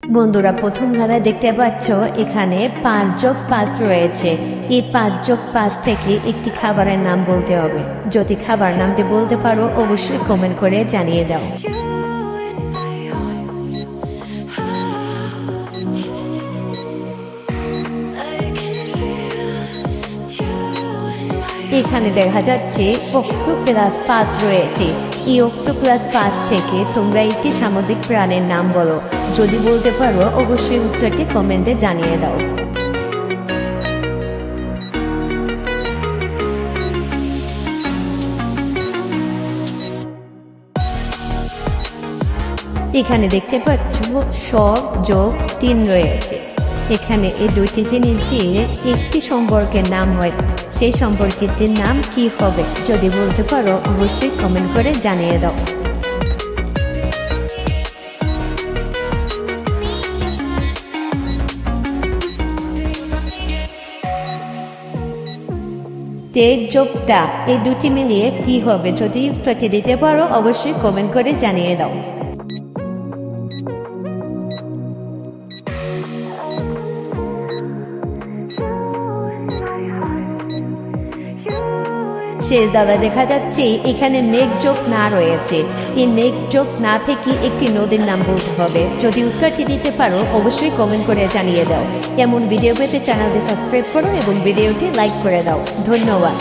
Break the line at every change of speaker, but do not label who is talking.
বন্ধুরা প্রথম ধারায় দেখতে পাচ্ছ এখানে 5+5 রয়েছে। এই 5+5 থেকে একটি খাবারের নাম বলতে হবে। যদি খাবার নামটি বলতে পারো অবশ্যই কমেন্ট করে জানিয়ে দাও। এখানে দেখা যাচ্ছে octo+5 রয়েছে। এই octo+5 থেকে তোমরা একটি সামুদ্রিক প্রাণীর নাম বলো। যদি বলতে পারো অবশ্যই উত্তরটি কমেন্টে জানিয়ে দাও। এখানে দেখতে পাচ্ছ 100+3 রয়েছে। এখানে এই দুইটি জিনিস দিয়ে একটি সম্পর্কের নাম হয়, সেই সম্পর্কটির নাম কি হবে? যদি বলতে পারো অবশ্যই কমেন্ট করে জানিয়ে দাও। তে+টা এই দুটি মিলিয়ে কি হবে? যদি উত্তরটি দিতে পারো অবশ্যই কমেন্ট করে জানিয়ে দাও। শেষ দাদা দেখা যাচ্ছে এখানে মেঘ+না রয়েছে। এই মেঘ+না থেকে একটি নদীর নাম বলতে হবে। যদি উত্তরটি দিতে পারো অবশ্যই কমেন্ট করে জানিয়ে দাও। এমন ভিডিও পেতে চ্যানেলটি সাবস্ক্রাইব করো এবং ভিডিওটি লাইক করে দাও। ধন্যবাদ।